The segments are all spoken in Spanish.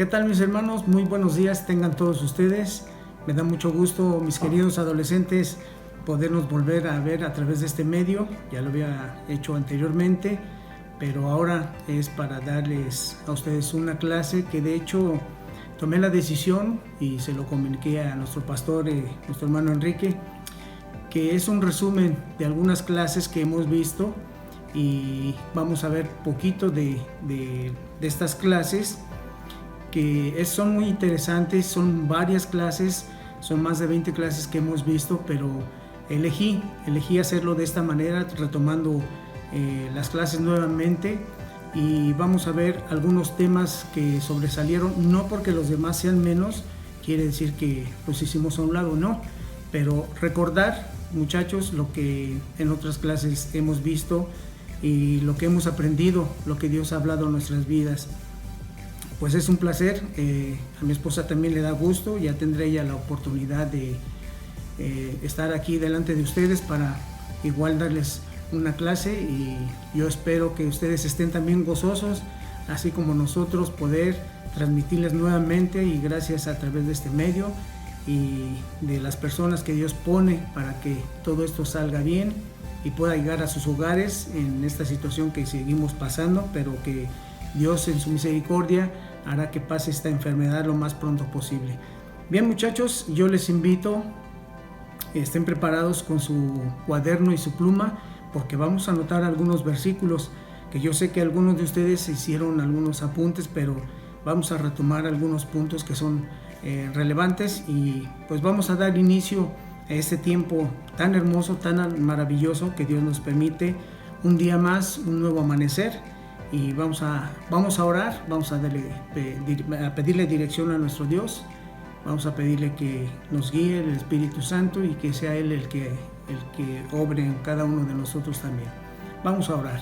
¿Qué tal, mis hermanos? Muy buenos días tengan todos ustedes. Me da mucho gusto, mis queridos adolescentes, podernos volver a ver a través de este medio. Ya lo había hecho anteriormente, pero ahora es para darles a ustedes una clase que de hecho tomé la decisión y se lo comuniqué a nuestro pastor, nuestro hermano Enrique, que es un resumen de algunas clases que hemos visto y vamos a ver poquito de estas clases que son muy interesantes. Son varias clases, son más de 20 clases que hemos visto, pero elegí hacerlo de esta manera, retomando las clases nuevamente, y vamos a ver algunos temas que sobresalieron, no porque los demás sean menos, quiere decir que los hicimos a un lado, no, pero recordar, muchachos, lo que en otras clases hemos visto y lo que hemos aprendido, lo que Dios ha hablado en nuestras vidas. Pues es un placer, a mi esposa también le da gusto, ya tendré ella la oportunidad de estar aquí delante de ustedes para igual darles una clase, y yo espero que ustedes estén también gozosos, así como nosotros, poder transmitirles nuevamente, y gracias a través de este medio y de las personas que Dios pone para que todo esto salga bien y pueda llegar a sus hogares en esta situación que seguimos pasando, pero que Dios en su misericordia hará que pase esta enfermedad lo más pronto posible. Bien, muchachos, yo les invito, estén preparados con su cuaderno y su pluma, porque vamos a anotar algunos versículos que yo sé que algunos de ustedes hicieron algunos apuntes, pero vamos a retomar algunos puntos que son relevantes, y pues vamos a dar inicio a este tiempo tan hermoso, tan maravilloso que Dios nos permite, un día más, un nuevo amanecer. Y vamos a orar, vamos a pedirle dirección a nuestro Dios, vamos a pedirle que nos guíe el Espíritu Santo y que sea Él el que obre en cada uno de nosotros también. Vamos a orar.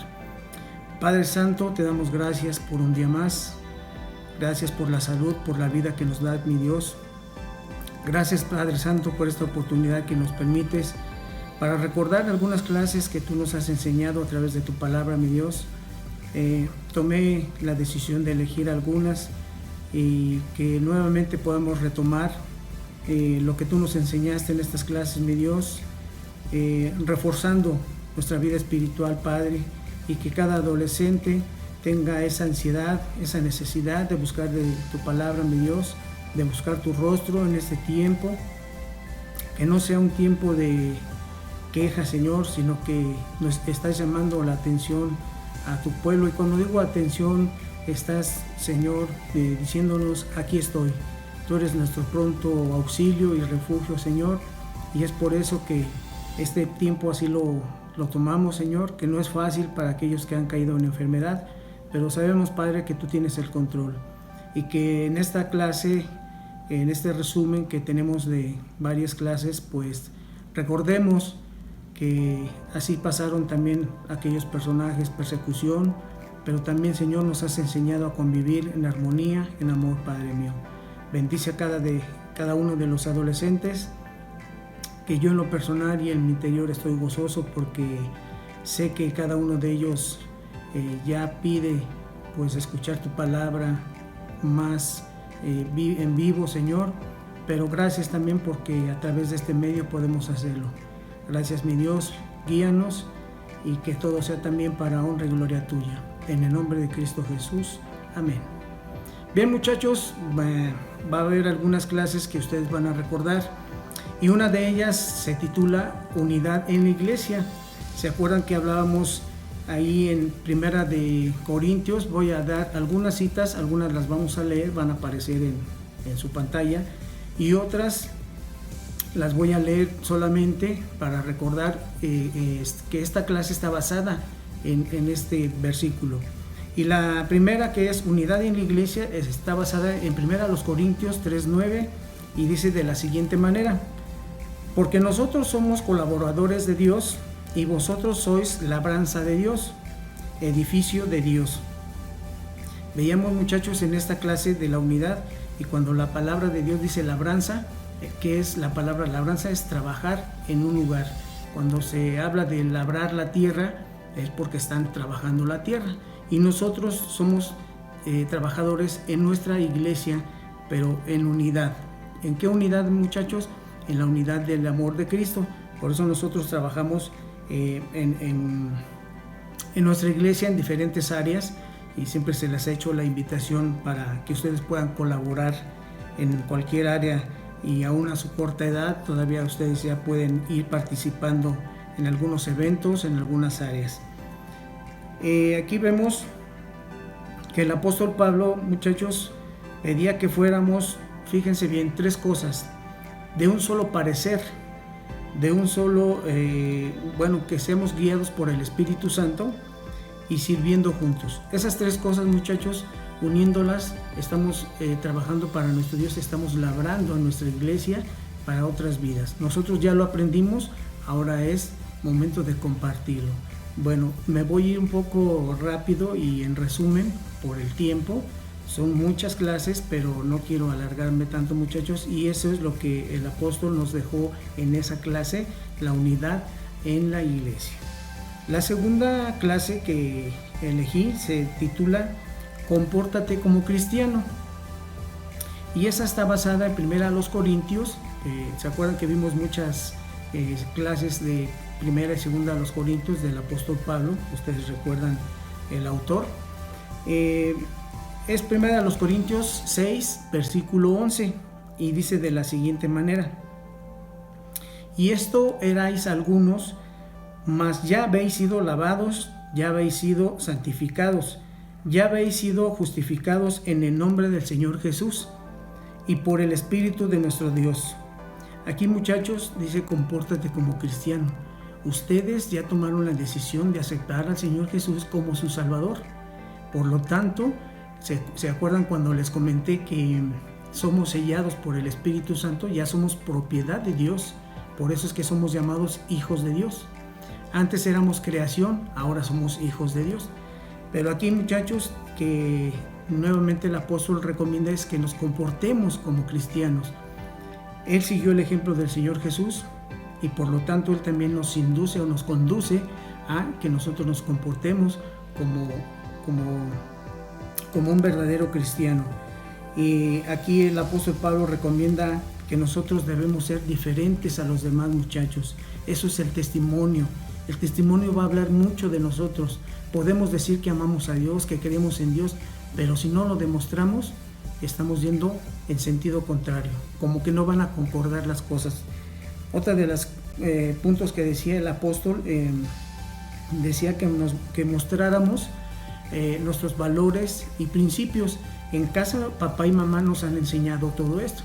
Padre Santo, te damos gracias por un día más, gracias por la salud, por la vida que nos da, mi Dios. Gracias, Padre Santo, por esta oportunidad que nos permites para recordar algunas clases que tú nos has enseñado a través de tu palabra, mi Dios. Tomé la decisión de elegir algunas y que nuevamente podamos retomar lo que tú nos enseñaste en estas clases, mi Dios, reforzando nuestra vida espiritual, Padre, y que cada adolescente tenga esa ansiedad, esa necesidad de buscar de tu palabra, mi Dios, de buscar tu rostro en este tiempo, que no sea un tiempo de queja, Señor, sino que nos estás llamando la atención a tu pueblo, y cuando digo atención, estás, Señor, diciéndonos: aquí estoy, tú eres nuestro pronto auxilio y refugio, Señor, y es por eso que este tiempo así lo tomamos, Señor, que no es fácil para aquellos que han caído en enfermedad, pero sabemos, Padre, que tú tienes el control, y que en esta clase, en este resumen que tenemos de varias clases, pues recordemos que así pasaron también aquellos personajes, persecución, pero también, Señor, nos has enseñado a convivir en armonía, en amor, Padre mío. Bendice a cada uno de los adolescentes, que yo en lo personal y en mi interior estoy gozoso, porque sé que cada uno de ellos ya pide pues escuchar tu palabra más en vivo, Señor, pero gracias también porque a través de este medio podemos hacerlo. Gracias, mi Dios, guíanos, y que todo sea también para honra y gloria tuya. En el nombre de Cristo Jesús. Amén. Bien, muchachos, va a haber algunas clases que ustedes van a recordar, y una de ellas se titula Unidad en la Iglesia. ¿Se acuerdan que hablábamos ahí en Primera de Corintios? Voy a dar algunas citas, algunas las vamos a leer, van a aparecer en su pantalla, y otras las voy a leer solamente para recordar que esta clase está basada en este versículo. Y la primera, que es unidad en la iglesia, está basada en 1 Corintios 3:9, y dice de la siguiente manera: porque nosotros somos colaboradores de Dios, y vosotros sois labranza de Dios, edificio de Dios. Veíamos, muchachos, en esta clase de la unidad, y cuando la palabra de Dios dice labranza, ¿qué es la palabra labranza? Es trabajar en un lugar. Cuando se habla de labrar la tierra, es porque están trabajando la tierra, y nosotros somos trabajadores en nuestra iglesia, pero en unidad. ¿En qué unidad, muchachos? En la unidad del amor de Cristo. Por eso nosotros trabajamos en nuestra iglesia en diferentes áreas, y siempre se les ha hecho la invitación para que ustedes puedan colaborar en cualquier área, y aún a su corta edad todavía ustedes ya pueden ir participando en algunos eventos, en algunas áreas. Aquí vemos que el apóstol Pablo, muchachos, pedía que fuéramos, fíjense bien, 3 cosas: de un solo parecer, de un solo, que seamos guiados por el Espíritu Santo y sirviendo juntos. Esas 3 cosas, muchachos, uniéndolas, estamos trabajando para nuestro Dios, estamos labrando a nuestra iglesia para otras vidas. Nosotros ya lo aprendimos, ahora es momento de compartirlo. Bueno, me voy a ir un poco rápido y en resumen por el tiempo. Son muchas clases, pero no quiero alargarme tanto, muchachos, y eso es lo que el apóstol nos dejó en esa clase, la unidad en la iglesia. La segunda clase que elegí se titula Compórtate como cristiano, y esa está basada en 1 Corintios. ¿Se acuerdan que vimos muchas clases de 1 y 2 Corintios del apóstol Pablo? Ustedes recuerdan el autor. Es 1 Corintios 6, versículo 11, y dice de la siguiente manera: y esto erais algunos, mas ya habéis sido lavados, ya habéis sido santificados, ya habéis sido justificados en el nombre del Señor Jesús y por el Espíritu de nuestro Dios. Aquí, muchachos, dice compórtate como cristiano. Ustedes ya tomaron la decisión de aceptar al Señor Jesús como su Salvador. Por lo tanto, ¿se acuerdan cuando les comenté que somos sellados por el Espíritu Santo? Ya somos propiedad de Dios. Por eso es que somos llamados hijos de Dios. Antes éramos creación, ahora somos hijos de Dios. Pero aquí, muchachos, que nuevamente el apóstol recomienda es que nos comportemos como cristianos. Él siguió el ejemplo del Señor Jesús, y por lo tanto Él también nos induce o nos conduce a que nosotros nos comportemos como un verdadero cristiano. Y aquí el apóstol Pablo recomienda que nosotros debemos ser diferentes a los demás, muchachos. Eso es el testimonio. El testimonio va a hablar mucho de nosotros. Podemos decir que amamos a Dios, que creemos en Dios, pero si no lo demostramos, estamos yendo en sentido contrario, como que no van a concordar las cosas. Otra de los puntos que decía el apóstol, decía que mostráramos nuestros valores y principios. En casa, papá y mamá nos han enseñado todo esto: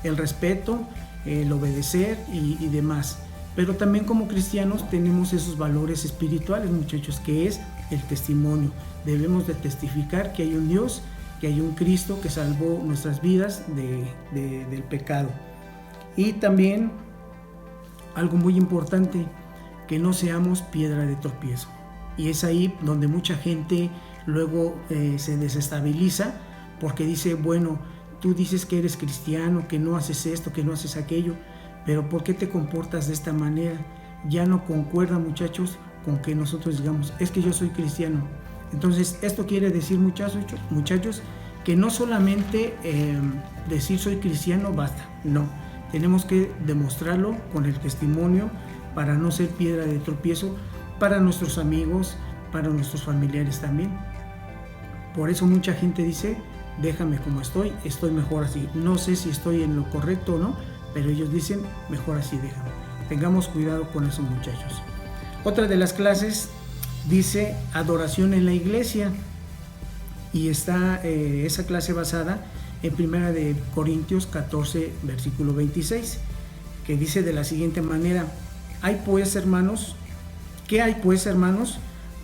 el respeto, el obedecer y demás. Pero también como cristianos tenemos esos valores espirituales, muchachos, que es el testimonio. Debemos de testificar que hay un Dios, que hay un Cristo que salvó nuestras vidas del pecado. Y también algo muy importante, que no seamos piedra de tropiezo. Y es ahí donde mucha gente luego se desestabiliza, porque dice, bueno, tú dices que eres cristiano, que no haces esto, que no haces aquello, pero ¿por qué te comportas de esta manera? Ya no concuerda, muchachos, con que nosotros digamos, es que yo soy cristiano. Entonces, esto quiere decir, muchachos, que no solamente decir soy cristiano basta, no. Tenemos que demostrarlo con el testimonio para no ser piedra de tropiezo para nuestros amigos, para nuestros familiares también. Por eso mucha gente dice, déjame como estoy mejor así. No sé si estoy en lo correcto o no, pero ellos dicen, mejor así, déjame. Tengamos cuidado con eso, muchachos. Otra de las clases dice adoración en la iglesia, y está esa clase basada en 1 Corintios 14, versículo 26, que dice de la siguiente manera: ¿qué hay pues, hermanos?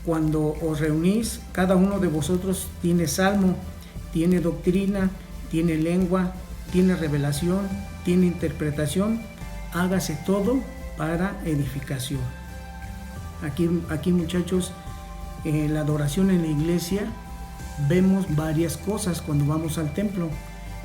Cuando os reunís, cada uno de vosotros tiene salmo, tiene doctrina, tiene lengua, tiene revelación, tiene interpretación, hágase todo para edificación. Aquí, muchachos, la adoración en la iglesia vemos varias cosas cuando vamos al templo.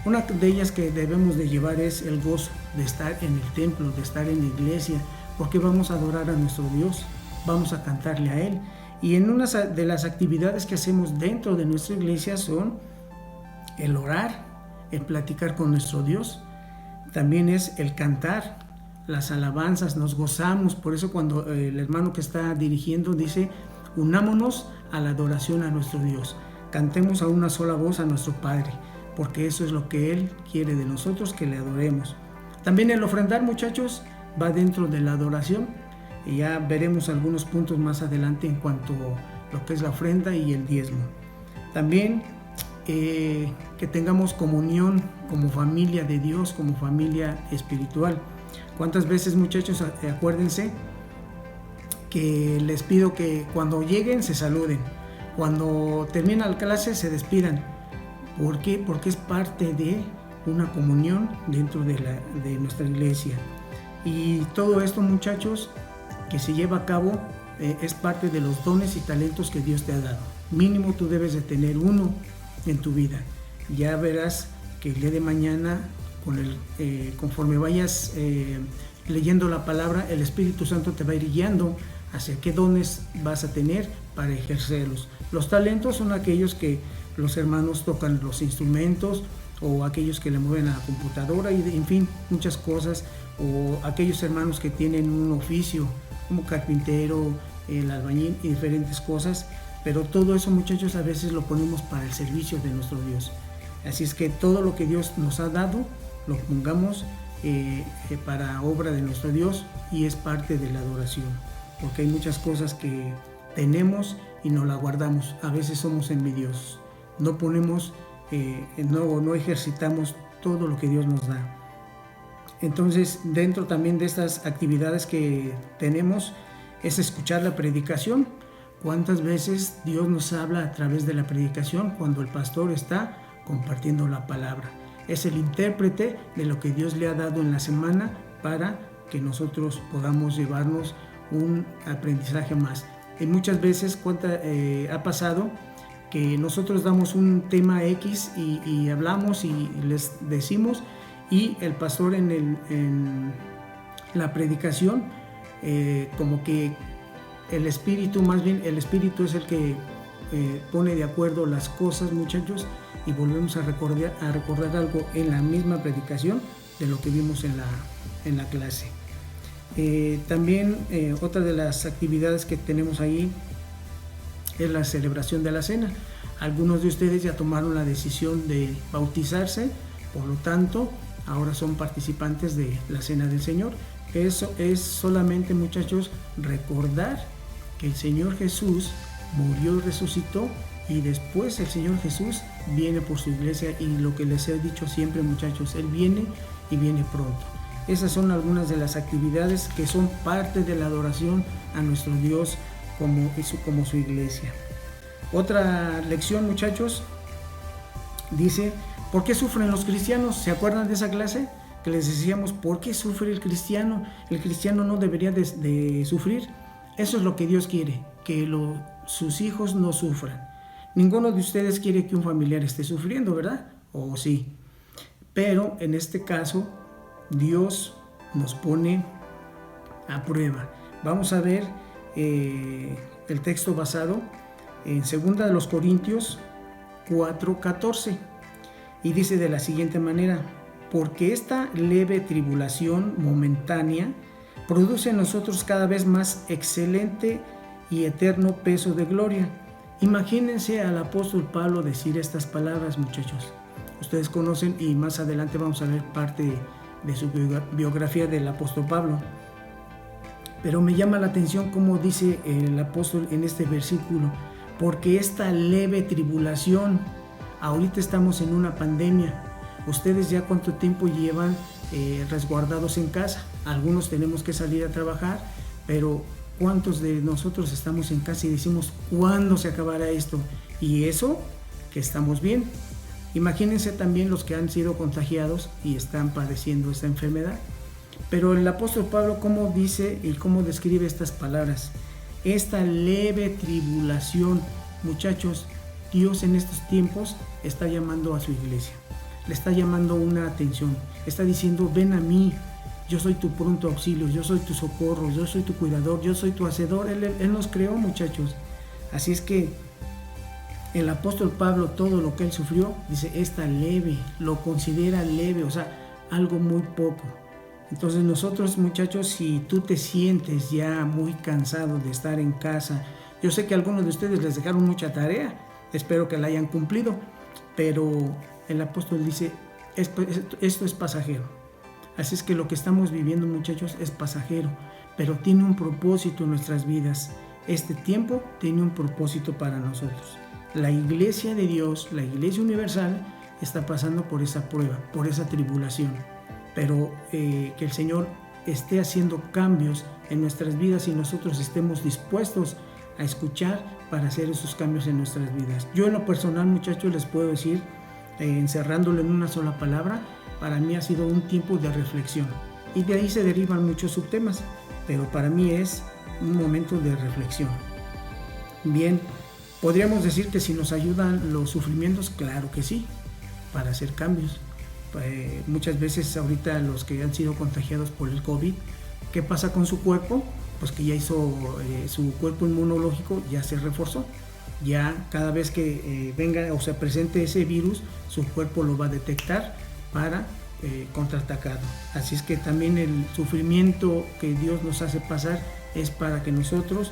Una de ellas que debemos de llevar es el gozo de estar en el templo, de estar en la iglesia, porque vamos a adorar a nuestro Dios, vamos a cantarle a Él. Y en una de las actividades que hacemos dentro de nuestra iglesia son el orar, el platicar con nuestro Dios, también es el cantar, las alabanzas, nos gozamos. Por eso cuando el hermano que está dirigiendo dice, unámonos a la adoración a nuestro Dios, cantemos a una sola voz a nuestro Padre, porque eso es lo que Él quiere de nosotros, que le adoremos. También el ofrendar, muchachos, va dentro de la adoración, y ya veremos algunos puntos más adelante en cuanto a lo que es la ofrenda y el diezmo. También que tengamos comunión como familia de Dios, como familia espiritual. ¿Cuántas veces, muchachos, acuérdense que les pido que cuando lleguen se saluden, cuando termina la clase se despidan? ¿Por qué? Porque es parte de una comunión dentro de nuestra iglesia. Y todo esto, muchachos, que se lleva a cabo es parte de los dones y talentos que Dios te ha dado. Mínimo tú debes de tener uno en tu vida. Ya verás que el día de mañana, conforme vayas leyendo la palabra, el Espíritu Santo te va a ir guiando hacia qué dones vas a tener para ejercerlos. Los talentos son aquellos que los hermanos tocan los instrumentos, o aquellos que le mueven a la computadora, y en fin, muchas cosas, o aquellos hermanos que tienen un oficio como carpintero, el albañil y diferentes cosas. Pero todo eso, muchachos, a veces lo ponemos para el servicio de nuestro Dios. Así es que todo lo que Dios nos ha dado, lo pongamos para obra de nuestro Dios, y es parte de la adoración. Porque hay muchas cosas que tenemos y no la guardamos. A veces somos envidiosos. No ponemos, no ejercitamos todo lo que Dios nos da. Entonces, dentro también de estas actividades que tenemos, es escuchar la predicación. ¿Cuántas veces Dios nos habla a través de la predicación cuando el pastor está compartiendo la palabra? Es el intérprete de lo que Dios le ha dado en la semana para que nosotros podamos llevarnos un aprendizaje más. Y muchas veces ha pasado que nosotros damos un tema X y hablamos y les decimos, y el pastor en la predicación como que el Espíritu es el que pone de acuerdo las cosas, muchachos, y volvemos a recordar algo en la misma predicación de lo que vimos en la clase. También otra de las actividades que tenemos ahí es la celebración de la cena. Algunos de ustedes ya tomaron la decisión de bautizarse, por lo tanto ahora son participantes de la cena del Señor. Eso es solamente, muchachos, recordar que el Señor Jesús murió y resucitó, y después el Señor Jesús viene por su iglesia, y lo que les he dicho siempre, muchachos, Él viene y viene pronto. Esas son algunas de las actividades que son parte de la adoración a nuestro Dios como su iglesia. Otra lección, muchachos, dice, ¿por qué sufren los cristianos? ¿Se acuerdan de esa clase? Que les decíamos, ¿por qué sufre el cristiano? El cristiano no debería de sufrir. Eso es lo que Dios quiere, que sus hijos no sufran. Ninguno de ustedes quiere que un familiar esté sufriendo, ¿verdad? ¿O sí? Pero en este caso, Dios nos pone a prueba. Vamos a ver el texto basado en 2 Corintios 4:14, y dice de la siguiente manera: porque esta leve tribulación momentánea produce en nosotros cada vez más excelente y eterno peso de gloria. Imagínense al apóstol Pablo decir estas palabras, muchachos. Ustedes conocen, y más adelante vamos a ver parte de su biografía del apóstol Pablo. Pero me llama la atención cómo dice el apóstol en este versículo: porque esta leve tribulación, ahorita estamos en una pandemia. Ustedes ya cuánto tiempo llevan resguardados en casa. Algunos tenemos que salir a trabajar, pero ¿cuántos de nosotros estamos en casa y decimos, ¿cuándo se acabará esto? Y eso, que estamos bien. Imagínense también los que han sido contagiados y están padeciendo esta enfermedad. Pero el apóstol Pablo, ¿cómo dice y cómo describe estas palabras? Esta leve tribulación, muchachos, Dios en estos tiempos está llamando a su iglesia. Le está llamando una atención. Está diciendo, ven a mí. Yo soy tu pronto auxilio, yo soy tu socorro, yo soy tu cuidador, yo soy tu hacedor. Él nos creó, muchachos. Así es que El apóstol Pablo, todo lo que él sufrió, dice, está leve, lo considera leve, o sea, algo muy poco. Entonces nosotros, muchachos, si tú te sientes ya muy cansado de estar en casa, yo sé que a algunos de ustedes les dejaron mucha tarea, espero que la hayan cumplido, pero el apóstol dice, esto es pasajero. Así es que lo que estamos viviendo, muchachos, es pasajero, pero tiene un propósito en nuestras vidas. Este tiempo tiene un propósito para nosotros. La iglesia de Dios, la iglesia universal, está pasando por esa prueba, por esa tribulación. Pero que el Señor esté haciendo cambios en nuestras vidas y nosotros estemos dispuestos a escuchar para hacer esos cambios en nuestras vidas. Yo en lo personal, muchachos, les puedo decir, encerrándolo en una sola palabra, para mí ha sido un tiempo de reflexión. Y de ahí se derivan muchos subtemas, pero para mí es un momento de reflexión. Bien, podríamos decir que si nos ayudan los sufrimientos, claro que sí, para hacer cambios. Muchas veces ahorita los que han sido contagiados por el COVID, ¿qué pasa con su cuerpo? Pues que ya hizo su cuerpo inmunológico, ya se reforzó. Ya cada vez que venga o se presente ese virus, su cuerpo lo va a detectar para contraatacarlo. Así es que también el sufrimiento que Dios nos hace pasar es para que nosotros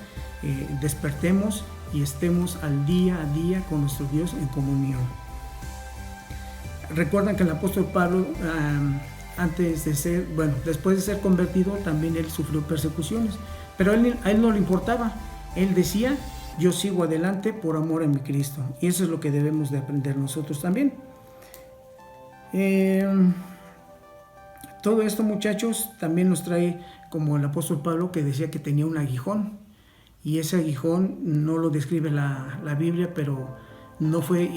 despertemos y estemos al día a día con nuestro Dios en comunión. Recuerdan que el apóstol Pablo, después de ser convertido, también él sufrió persecuciones, pero a él no le importaba. Él decía, yo sigo adelante por amor a mi Cristo, y eso es lo que debemos de aprender nosotros también. Todo esto, muchachos, también nos trae, como el apóstol Pablo, que decía que tenía un aguijón, y ese aguijón no lo describe la Biblia, pero no fue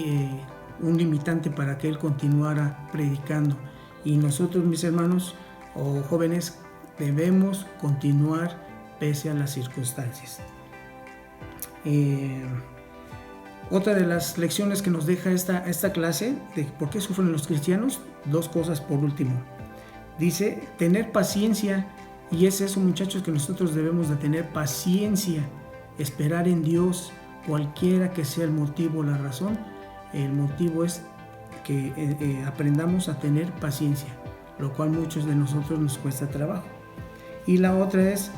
un limitante para que él continuara predicando. Y nosotros, mis hermanos o jóvenes, debemos continuar pese a las circunstancias. Otra de las lecciones que nos deja esta clase de por qué sufren los cristianos, dos cosas por último. Dice, tener paciencia, y es eso, muchachos, que nosotros debemos de tener paciencia, esperar en Dios, cualquiera que sea el motivo o la razón. El motivo es que aprendamos a tener paciencia, lo cual muchos de nosotros nos cuesta trabajo. Y la otra es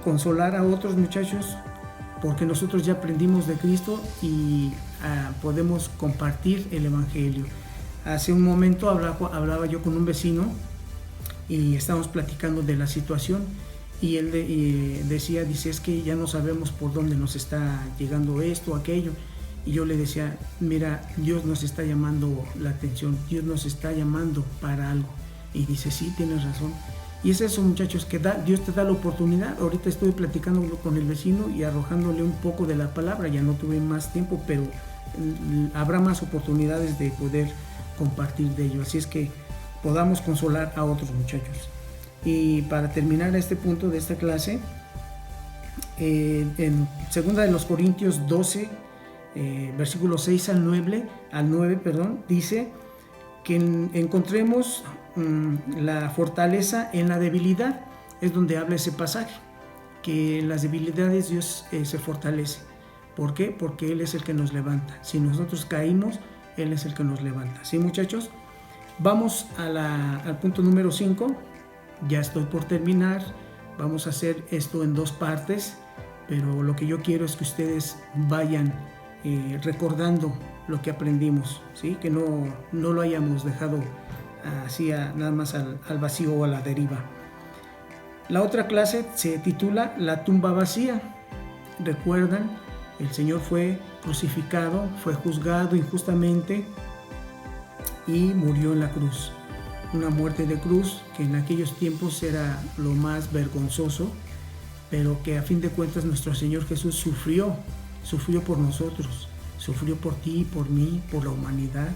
consolar a otros, muchachos, porque nosotros ya aprendimos de Cristo y podemos compartir el Evangelio. Hace un momento hablaba yo con un vecino y estábamos platicando de la situación, y él dice, es que ya no sabemos por dónde nos está llegando esto o aquello. Y yo le decía, mira, Dios nos está llamando la atención, Dios nos está llamando para algo. Y dice, sí, tienes razón. Y es eso, muchachos, que Dios te da la oportunidad. Ahorita estoy platicando con el vecino y arrojándole un poco de la palabra. Ya no tuve más tiempo, pero habrá más oportunidades de poder compartir de ello. Así es que podamos consolar a otros, muchachos. Y para terminar este punto de esta clase, en 2 de los Corintios 12, versículos 6 al 9, dice que encontremos la fortaleza en la debilidad. Es donde habla ese pasaje, que en las debilidades Dios se fortalece. ¿Por qué? Porque Él es el que nos levanta. Si nosotros caímos, Él es el que nos levanta. ¿Sí, muchachos? Vamos al punto número 5. Ya estoy por terminar. Vamos a hacer esto en 2 partes, pero lo que yo quiero es que ustedes vayan recordando lo que aprendimos, ¿sí? Que no lo hayamos dejado así nada más al vacío o a la deriva. La otra clase se titula La tumba vacía. Recuerdan, el Señor fue crucificado, fue juzgado injustamente y murió en la cruz. Una muerte de cruz que en aquellos tiempos era lo más vergonzoso, pero que a fin de cuentas nuestro Señor Jesús sufrió por nosotros, sufrió por ti, por mí, por la humanidad.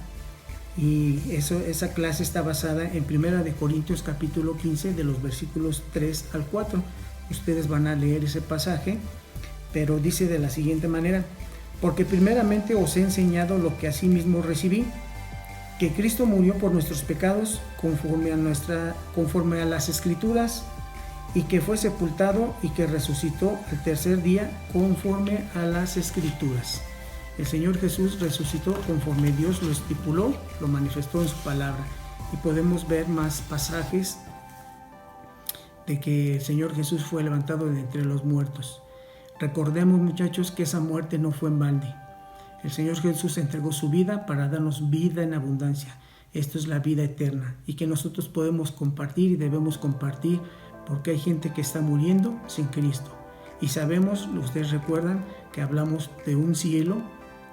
Y esa clase está basada en 1 de Corintios capítulo 15, de los versículos 3 al 4. Ustedes van a leer ese pasaje, pero dice de la siguiente manera: porque primeramente os he enseñado lo que asimismo recibí, que Cristo murió por nuestros pecados conforme a las Escrituras, y que fue sepultado y que resucitó al tercer día conforme a las Escrituras. El Señor Jesús resucitó conforme Dios lo estipuló, lo manifestó en su palabra. Y podemos ver más pasajes de que el Señor Jesús fue levantado de entre los muertos. Recordemos, muchachos, que esa muerte no fue en balde. El Señor Jesús entregó su vida para darnos vida en abundancia. Esto es la vida eterna y que nosotros podemos compartir y debemos compartir, porque hay gente que está muriendo sin Cristo. Y sabemos, ustedes recuerdan, que hablamos de un cielo,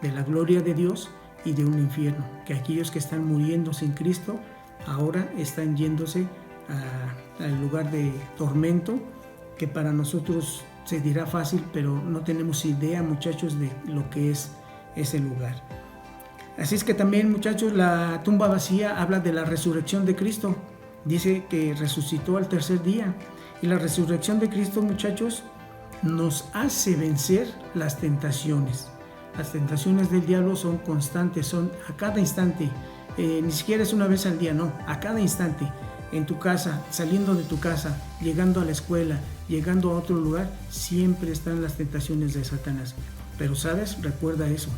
de la gloria de Dios y de un infierno, que aquellos que están muriendo sin Cristo ahora están yéndose al lugar de tormento, que para nosotros se dirá fácil, pero no tenemos idea, muchachos, de lo que es ese lugar. Así es que también, muchachos, la tumba vacía habla de la resurrección de Cristo. Dice que resucitó al tercer día. Y la resurrección de Cristo, muchachos, nos hace vencer las tentaciones. Las tentaciones del diablo son constantes, son a cada instante. Ni siquiera es una vez al día, no, a cada instante. En tu casa, saliendo de tu casa, llegando a la escuela, llegando a otro lugar, siempre están las tentaciones de Satanás. Pero, ¿sabes? Recuerda eso,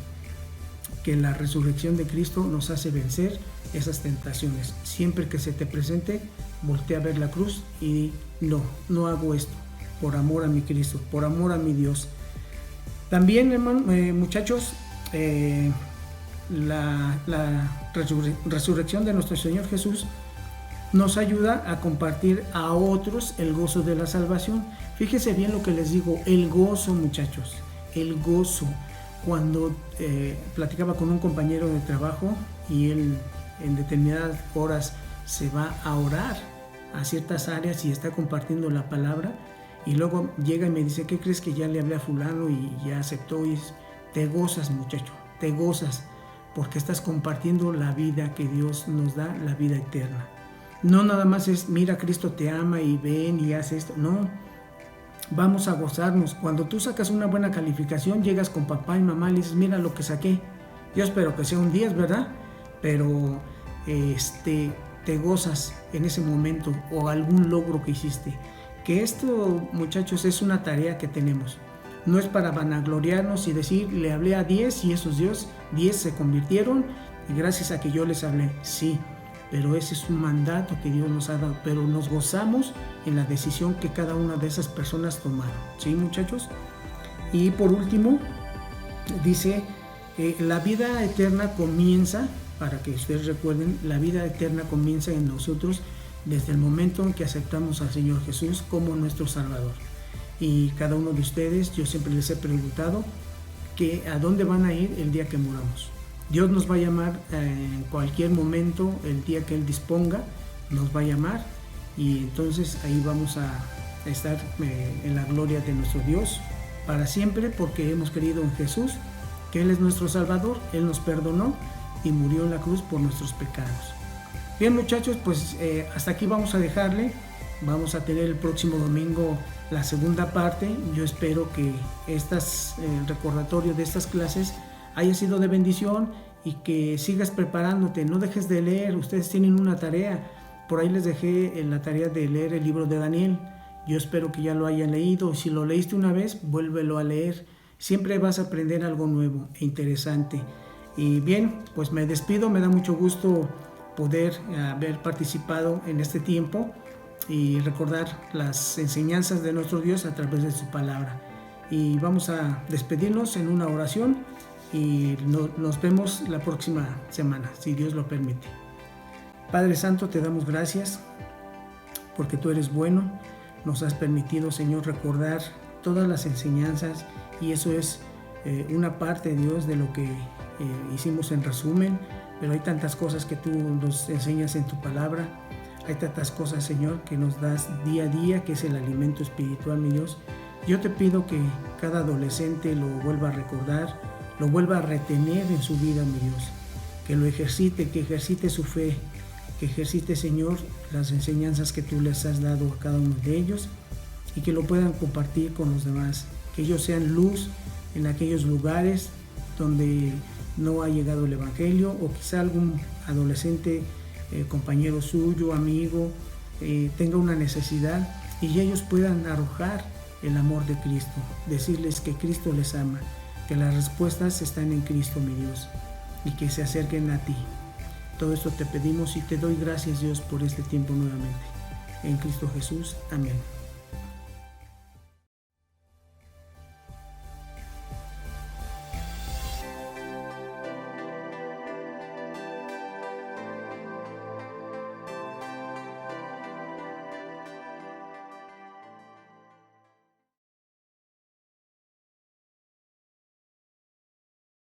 que la resurrección de Cristo nos hace vencer esas tentaciones. Siempre que se te presente, voltea a ver la cruz y no hago esto por amor a mi Cristo, por amor a mi Dios. También, hermano, muchachos, la resurrección de nuestro Señor Jesús nos ayuda a compartir a otros el gozo de la salvación. Fíjese bien lo que les digo, el gozo, muchachos, el gozo. Cuando platicaba con un compañero de trabajo y él en determinadas horas se va a orar a ciertas áreas y está compartiendo la palabra, y luego llega y me dice, ¿qué crees que ya le hablé a fulano y ya aceptó? Y te gozas, muchacho, te gozas, porque estás compartiendo la vida que Dios nos da, la vida eterna. No nada más es, mira, Cristo te ama y ven y haz esto, no. Vamos a gozarnos. Cuando tú sacas una buena calificación, llegas con papá y mamá y le dices, mira lo que saqué. Yo espero que sea un 10, ¿verdad? Pero te gozas en ese momento, o algún logro que hiciste. Que esto, muchachos, es una tarea que tenemos. No es para vanagloriarnos y decir, le hablé a 10 y esos 10 se convirtieron y gracias a que yo les hablé. Sí, pero ese es un mandato que Dios nos ha dado, pero nos gozamos en la decisión que cada una de esas personas tomaron. ¿Sí, muchachos? Y por último, dice, la vida eterna comienza, para que ustedes recuerden, la vida eterna comienza en nosotros desde el momento en que aceptamos al Señor Jesús como nuestro Salvador. Y cada uno de ustedes, yo siempre les he preguntado que a dónde van a ir el día que muramos. Dios nos va a llamar en cualquier momento, el día que Él disponga, nos va a llamar, y entonces ahí vamos a estar en la gloria de nuestro Dios para siempre, porque hemos creído en Jesús, que Él es nuestro Salvador, Él nos perdonó y murió en la cruz por nuestros pecados. Bien, muchachos, pues hasta aquí vamos a dejarle. Vamos a tener el próximo domingo la segunda parte. Yo espero que el recordatorio de estas clases haya sido de bendición y que sigas preparándote, no dejes de leer. Ustedes tienen una tarea, por ahí les dejé la tarea de leer el libro de Daniel. Yo espero que ya lo hayan leído. Si lo leíste una vez, vuélvelo a leer. Siempre vas a aprender algo nuevo e interesante. Y bien, pues me despido, me da mucho gusto poder haber participado en este tiempo y recordar las enseñanzas de nuestro Dios a través de su palabra. Y vamos a despedirnos en una oración y nos vemos la próxima semana, si Dios lo permite. Padre Santo, te damos gracias porque tú eres bueno. Nos has permitido, Señor, recordar todas las enseñanzas, y eso es una parte, Dios, de lo que hicimos en resumen, pero hay tantas cosas que tú nos enseñas en tu palabra. Hay tantas cosas, Señor, que nos das día a día, que es el alimento espiritual, mi Dios. Yo te pido que cada adolescente lo vuelva a recordar, lo vuelva a retener en su vida, mi Dios. Que lo ejercite, que ejercite su fe, que ejercite, Señor, las enseñanzas que tú les has dado a cada uno de ellos, y que lo puedan compartir con los demás. Que ellos sean luz en aquellos lugares donde no ha llegado el Evangelio, o quizá algún adolescente, compañero suyo, amigo, tenga una necesidad, y ellos puedan arrojar el amor de Cristo, decirles que Cristo les ama, que las respuestas están en Cristo, mi Dios, y que se acerquen a ti. Todo esto te pedimos y te doy gracias, Dios, por este tiempo nuevamente. En Cristo Jesús. Amén.